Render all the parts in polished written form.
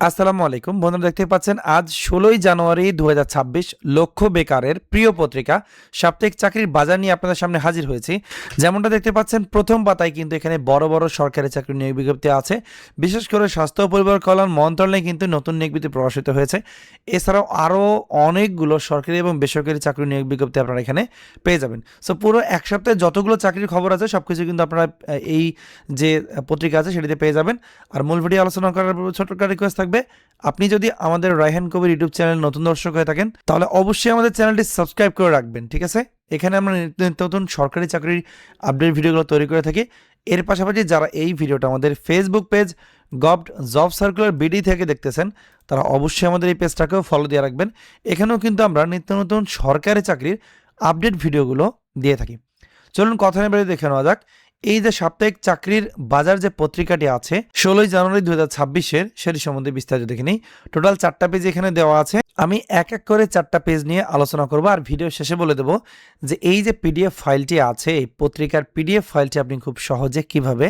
আসসালামু আলাইকুম বন্ধুরা, দেখতে পাচ্ছেন আজ ১৬ই জানুয়ারি ২০২৬ লক্ষ বেকারের প্রিয় পত্রিকা সাপ্তাহিক চাকরির বাজার নিয়ে আপনাদের সামনে হাজির হয়েছি। যেমনটা দেখতে পাচ্ছেন প্রথম পাতায় কিন্তু এখানে বড় বড় সরকারি চাকরির নিয়োগ বিজ্ঞপ্তি আছে। বিশেষ করে স্বাস্থ্য ও পরিবার কল্যাণ মন্ত্রণালয়ে কিন্তু নতুন নিয়োগ বিজ্ঞপ্তি প্রকাশিত হয়েছে। এছাড়াও আরও অনেকগুলো সরকারি এবং বেসরকারি চাকরির নিয়োগ বিজ্ঞপ্তি আপনারা এখানে পেয়ে যাবেন। সো পুরো এক সপ্তাহে যতগুলো চাকরির খবর আছে সব কিছু কিন্তু আপনারা এই যে পত্রিকা আছে সেটিতে পেয়ে যাবেন। আর মূল ভিডিও আলোচনা করার পূর্বে ছোট্ট একটা রিকোয়েস্ট থাকবে, আপনি যদি আমাদের রায়হান কবির ইউটিউব চ্যানেল নতুন দর্শক হয়ে থাকেন তাহলে অবশ্যই আমাদের চ্যানেলটি সাবস্ক্রাইব করে রাখবেন, ঠিক আছে? এখানে আমরা নিত্য নতুন সরকারি চাকরির আপডেট ভিডিওগুলো তৈরি করে থাকি। এর পাশাপাশি যারা এই ভিডিওটা আমাদের Facebook page govt job circular BD থেকে দেখতেছেন তারা অবশ্যই আমাদের এই পেজটাকেও ফলো দিয়ে রাখবেন। এখানেও কিন্তু আমরা নিত্য নতুন সরকারি চাকরির আপডেট ভিডিওগুলো দিয়ে থাকি। চলুন কথা নেই দেখে নেওয়া যাক এই যে সাপ্তাহিক চাকরির বাজার যে পত্রিকাটি আছে ১৬ই জানুয়ারি ২০২৬-এর সেটি সম্বন্ধে বিস্তারিত দেখে নিই। টোটাল 4টা পেজ এখানে দেওয়া আছে। আমি এক এক করে 4টা পেজ নিয়ে আলোচনা করব আর ভিডিও শেষে বলে দেব যে এই যে পিডিএফ ফাইলটি আছে এই পত্রিকার পিডিএফ ফাইলটি আপনি খুব সহজে কিভাবে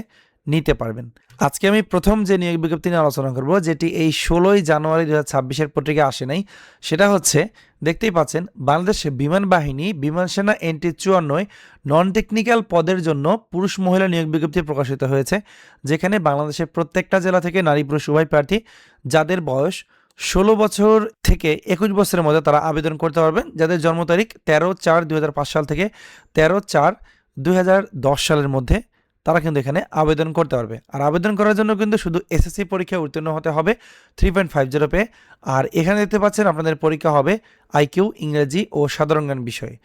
নিতে পারবেন। আজকে আমি প্রথম যে নিয়োগ বিজ্ঞপ্তি নিয়ে আলোচনা করব যেটি এই ১৬ই জানুয়ারি ২০২৬-এর পত্রিকা আসে নাই, সেটা হচ্ছে দেখতেই পাচ্ছেন বাংলাদেশ বিমান বাহিনী বিমান সেনা এনটি ৫৪ নন টেকনিক্যাল পদের জন্য পুরুষ মহিলা নিয়োগ বিজ্ঞপ্তি প্রকাশিত হয়েছে, যেখানে বাংলাদেশের প্রত্যেকটা জেলা থেকে নারী পুরুষ উভয় প্রার্থী যাদের বয়স ১৬ বছর থেকে ২১ বছরের মধ্যে তারা আবেদন করতে পারবেন, যাদের জন্ম তারিখ ১৩/৪/২০০৫ সাল থেকে ১৩/৪/২০১০ সালের মধ্যে তারা কিন্তু এখানে আবেদন করতে পারবে। আর আবেদন করার জন্য কিন্তু শুধু এসএসসি পরীক্ষায় উত্তীর্ণ হতে হবে 3.50 পেয়ে। আর এখানে দেখতে পাচ্ছেন আপনাদের পরীক্ষা হবে আইকিউ, ইংরেজি ও সাধারণ জ্ঞান বিষয়ে।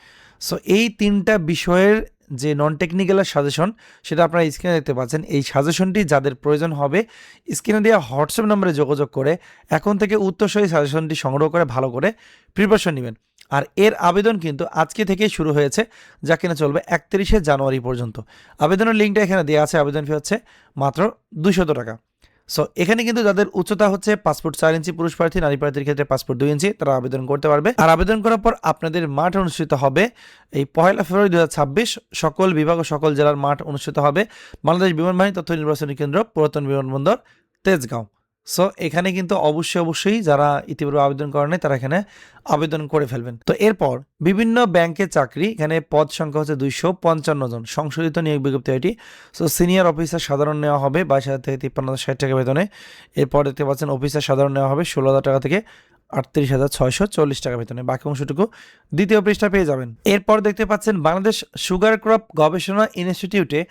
সো এই 3টা বিষয়ের যে নন টেকনিক্যালের সাজেশন সেটা আপনারা স্ক্রিনে দেখতে পাচ্ছেন। এই সাজেশনটি যাদের প্রয়োজন হবে স্ক্রিনে দেওয়া হোয়াটসঅ্যাপ নম্বরে যোগাযোগ করে এখন থেকে উত্তরসই সাজেশনটি সংগ্রহ করে ভালো করে প্রিপারেশন নেবেন। আর এর আবেদন কিন্তু আজকে থেকেই শুরু হয়েছে, যা কিনা চলবে ৩১শে জানুয়ারি পর্যন্ত। আবেদনের লিঙ্কটা এখানে দেওয়া আছে। আবেদন ফি হচ্ছে মাত্র ২০০ টাকা। সো এখানে কিন্তু যাদের উচ্চতা হচ্ছে পাসপোর্ট ৪ ইঞ্চি পুরুষ প্রার্থী, নারী প্রার্থীর ক্ষেত্রে পাসপোর্ট 2 ইঞ্চি, তারা আবেদন করতে পারবে। আর আবেদন করার পর আপনাদের মাঠ অনুষ্ঠিত হবে এই ১লা ফেব্রুয়ারি ২০২৬। সকল বিভাগ ও সকল জেলার মাঠ অনুষ্ঠিত হবে বাংলাদেশ বিমান বাহিনী তথ্য নির্বাচনী কেন্দ্র, পুরাতন বিমানবন্দর, তেজগাঁও। সো এখানে কিন্তু অবশ্যই যারা ইতিপূর্বে আবেদন করেন তারা এখানে আবেদন করে ফেলবেন। তো এরপর বিভিন্ন ব্যাংকের চাকরি, এখানে পদ সংখ্যা হচ্ছে ২৫৫ জন, সংশোধিত নিয়োগ বিজ্ঞপ্তি এটি। সো সিনিয়র অফিসার সাধারণ নেওয়া হবে ২২,০০০ থেকে ৫৩,০৬০ টাকা বেতনে। এরপর দেখতে পাচ্ছেন অফিসার সাধারণ নেওয়া হবে ১৬,০০০ টাকা থেকে ৩৮,৬৪০ টাকা বেতনে। বাকি অংশটুকু দ্বিতীয় পৃষ্ঠা পেয়ে যাবেন। এরপর দেখতে পাচ্ছেন বাংলাদেশ সুগার ক্রপ গবেষণা ইনস্টিটিউটে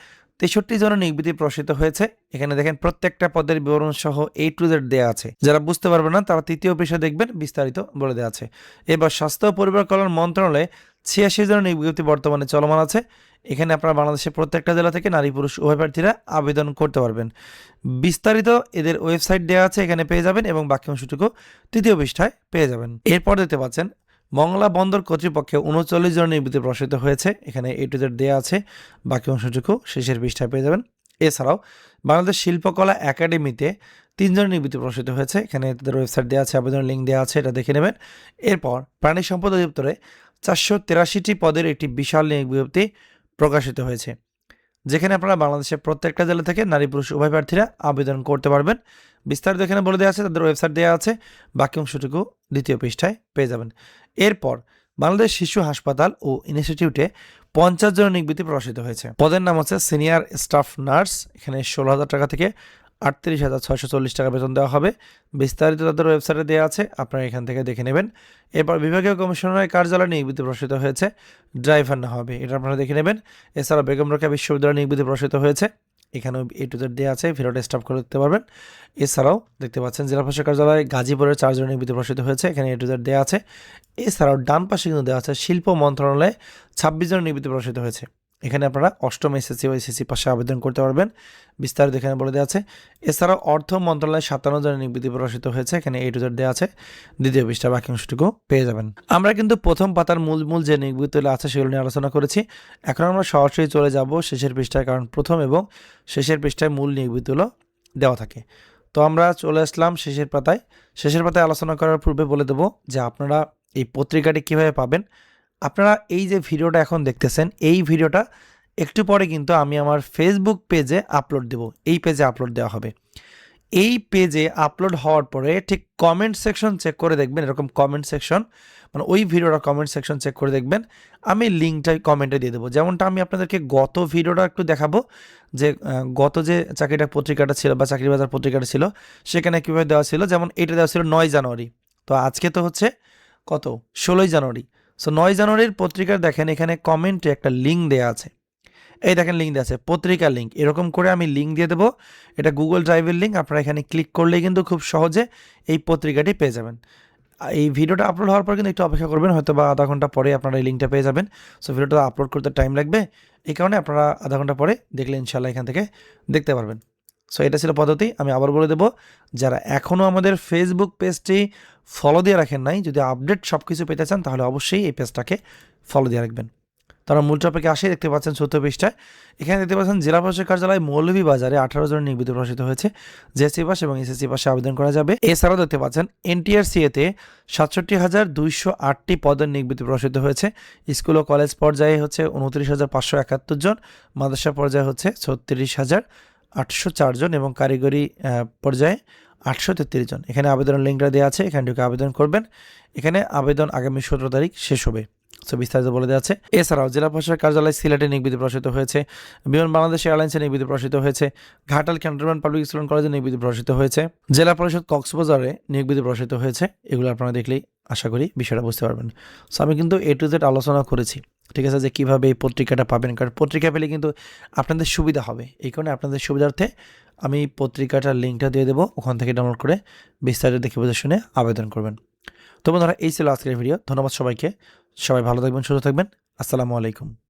৬৩ জনের নিয়োগ বিজ্ঞপ্তি প্রকাশিত হয়েছে। এখানে দেখেন প্রত্যেকটা পদের বিবরণ সহ A to Z দেওয়া আছে। যারা বুঝতে পারবে না তারা তৃতীয় পৃষ্ঠা দেখবেন, বিস্তারিত বলে দেওয়া আছে। এবার স্বাস্থ্য ও পরিবার কল্যাণ মন্ত্রণালয়ে ৮৬ জনের নিয়োগ বিজ্ঞপ্তি বর্তমানে চলমান আছে। এখানে আপনারা বাংলাদেশের প্রত্যেকটা জেলা থেকে নারী পুরুষ উভয় প্রার্থীরা আবেদন করতে পারবেন। বিস্তারিত এদের ওয়েবসাইট দেওয়া আছে, এখানে পেয়ে যাবেন এবং বাকি অংশটুকু তৃতীয় পৃষ্ঠায় পেয়ে যাবেন। এরপর দেখতে পাচ্ছেন মংলা বন্দর কর্তৃপক্ষে ৩৯ জনের নিয়োগ বিজ্ঞপ্তি প্রকাশিত হয়েছে। এখানে A to Z দেওয়া আছে, বাকি অংশটুকু শেষের পৃষ্ঠায় পেয়ে যাবেন। এছাড়াও বাংলাদেশ শিল্পকলা একাডেমিতে ৩ জনের নিয়োগ বিজ্ঞপ্তি প্রকাশিত হয়েছে। এখানে তাদের ওয়েবসাইট দেওয়া আছে, আবেদনের লিঙ্ক দেওয়া আছে, এটা দেখে নেবেন। এরপর প্রাণী সম্পদ অধিদপ্তরে ৪৮৩টি পদের একটি বিশাল নিয়োগ বিজ্ঞপ্তি প্রকাশিত হয়েছে, যেখানে আপনারা বাংলাদেশের প্রত্যেকটা জেলা থেকে নারী পুরুষ উভয় প্রার্থীরা আবেদন করতে পারবেন। বিস্তারিত এখানে বলে দেওয়া আছে, তাদের ওয়েবসাইট দেওয়া আছে, বাকি অংশটুকু দ্বিতীয় পৃষ্ঠায় পেয়ে যাবেন। এরপর বাংলাদেশ শিশু হাসপাতাল ও ইনস্টিটিউটে ৫০ জনের নিয়োগ বিজ্ঞপ্তি প্রকাশিত হয়েছে। পদের নাম হচ্ছে সিনিয়র স্টাফ নার্স। এখানে ১৬,০০০ টাকা থেকে ৩৮,৬৪০ টাকা বেতন দেওয়া হবে। বিস্তারিত তাদের ওয়েবসাইটে দেওয়া আছে, আপনারা এখান থেকে দেখে নেবেন। এরপর বিভাগীয় কমিশনারের কার্যালয়ে নিয়োগ বিজ্ঞপ্তি প্রকাশিত হয়েছে, ড্রাইভার না হবে, এটা আপনারা দেখে নেবেন। এছাড়াও বেগম রোকেয়া বিশ্ববিদ্যালয়ে নিয়োগ বিজ্ঞপ্তি প্রকাশিত হয়েছে, এখানেও A to Z দেওয়া আছে, ভিডিওটা স্টপ করে দেখতে পারবেন। এছাড়াও দেখতে পাচ্ছেন জেলা প্রশাসক কার্যালয় গাজীপুরের ৪ জনের নিয়োগ বিজ্ঞপ্তি প্রকাশিত হয়েছে, এখানে A to Z দেওয়া আছে। এছাড়াও ডান পাশে কিন্তু দেওয়া আছে শিল্প মন্ত্রণালয়ে ২৬ জনের নিয়োগ বিজ্ঞপ্তি প্রকাশিত হয়েছে, এখানে আপনারা অষ্টম এসএসসি ও এসএসসি পাশে আবেদন করতে পারবেন। বিস্তারিত এখানে বলে দেওয়া আছে। এছাড়াও অর্থ মন্ত্রণালয়ে ৫৭ জনের নিয়োগ বিজ্ঞপ্তি প্রকাশিত হয়েছে, এখানে A to Z দেওয়া আছে, দ্বিতীয় পৃষ্ঠা বাকি অংশটুকু পেয়ে যাবেন। আমরা কিন্তু প্রথম পাতার মূল যে নিয়োগ বিজ্ঞপ্তিগুলো আছে সেগুলো নিয়ে আলোচনা করেছি। এখন আমরা সরাসরি চলে যাব শেষের পৃষ্ঠায়, কারণ প্রথম এবং শেষের পৃষ্ঠায় মূল নিয়োগ বিজ্ঞপ্তিগুলো দেওয়া থাকে। তো আমরা চলে আসলাম শেষের পাতায়। শেষের পাতায় আলোচনা করার পূর্বে বলে দেবো যে আপনারা এই পত্রিকাটি কীভাবে পাবেন। আপনারা এই যে ভিডিওটা এখন দেখতেছেন এই ভিডিওটা একটু পরে কিন্তু আমি আমার ফেসবুক পেজে আপলোড দেব, এই পেজে আপলোড দেওয়া হবে। এই পেজে আপলোড হওয়ার পরে ঠিক কমেন্ট সেকশন চেক করে দেখবেন, এরকম কমেন্ট সেকশন মানে ওই ভিডিওটা কমেন্ট সেকশন চেক করে দেখবেন, আমি লিঙ্কটাই কমেন্টে দিয়ে দেবো। যেমনটা আমি আপনাদেরকে গত ভিডিওটা একটু দেখাবো যে গত যে চাকরিটা পত্রিকাটা ছিল বা চাকরি বাজার পত্রিকাটা ছিল সেখানে কীভাবে দেওয়া ছিল। যেমন এটা দেওয়া ছিল 9 জানুয়ারি, তো আজকে তো হচ্ছে কত 16 জানুয়ারি। সো 9 জানুয়ারির পত্রিকার দেখেন এখানে কমেন্টে একটা লিঙ্ক দেওয়া আছে, এই দেখেন লিঙ্ক দেওয়া আছে পত্রিকার লিঙ্ক, এরকম করে আমি লিঙ্ক দিয়ে দেবো। এটা গুগল ড্রাইভের লিঙ্ক, আপনারা এখানে ক্লিক করলেই কিন্তু খুব সহজে এই পত্রিকাটি পেয়ে যাবেন। এই ভিডিওটা আপলোড হওয়ার পর কিন্তু একটু অপেক্ষা করবেন, হয়তো বা আধা ঘন্টা পরে আপনারা এই লিঙ্কটা পেয়ে যাবেন। সো ভিডিওটা আপলোড করতে টাইম লাগবে, এই কারণে আপনারা আধা ঘন্টা পরে দেখলে ইনশাল্লাহ এখান থেকে দেখতে পারবেন। সো এটা ছিল পদ্ধতি। আমি আবার বলে দেবো, যারা এখনও আমাদের ফেসবুক পেজটি ফলো দিয়ে রাখেন নাই, যদি আপডেট সব কিছু পেতে চান তাহলে অবশ্যই এই পেজটাকে ফলো দিয়ে রাখবেন। তারা মূল টপিকে আসে, দেখতে পাচ্ছেন ৭০ পৃষ্ঠায়। এখানে দেখতে পাচ্ছেন জেলা প্রশাসক কার্যালয় মৌলভীবাজারে 18 জনের নিয়োগ বিজ্ঞপ্তি প্রকাশিত হয়েছে। জেএসসি পাস এবং এসএসসি পাশে আবেদন করা যাবে। এছাড়াও দেখতে পাচ্ছেন এনটিআরসিএতে ৬৭,২০৮টি পদের নিয়োগ বিজ্ঞপ্তি প্রকাশিত হয়েছে। স্কুল ও কলেজ পর্যায়ে হচ্ছে ২৯,৫৭১ জন, মাদ্রাসা পর্যায়ে হচ্ছে ৩৬,৮০৪ জন এবং কারিগরি পর্যায়ে 833 জন। এখানে আবেদনের লিঙ্কটা দেওয়া আছে, এখান থেকে আবেদন করবেন। এখানে আবেদন আগামী 17 তারিখ শেষ হবে। বিস্তারিত বলে দেওয়া আছে। এছাড়াও জেলা প্রশাসক কার্যালয় সিলেটে নিয়োগ বিজ্ঞপ্তি প্রকাশিত হয়েছে। বিমান বাংলাদেশ এয়ারলাইন্সে নিয়োগ বিজ্ঞপ্তি প্রকাশিত হয়েছে। ঘাটাল ক্যান্টনমেন্ট পাবলিক স্কুল কলেজে নিয়োগ বিজ্ঞপ্তি প্রকাশিত হয়েছে। জেলা পরিষদ কক্সবাজারে নিয়োগ বিজ্ঞপ্তি প্রকাশিত হয়েছে। এগুলো আপনারা দেখলেই আশা করি বিষয়টা বুঝতে পারবেন। সো আমি কিন্তু A to Z আলোচনা করেছি, ঠিক আছে, যে কীভাবে এই পত্রিকাটা পাবেন, কারণ পত্রিকা পেলে কিন্তু আপনাদের সুবিধা হবে। এই কারণে আপনাদের সুবিধার্থে আমি পত্রিকাটার লিঙ্কটা দিয়ে দেবো, ওখান থেকে ডাউনলোড করে বিস্তারিত দেখে বুঝে শুনে আবেদন করবেন। তো বন্ধুরা, এই ছিল আজকের ভিডিও। ধন্যবাদ সবাইকে। সবাই ভালো থাকবেন, সুস্থ থাকবেন। আসসালামু আলাইকুম।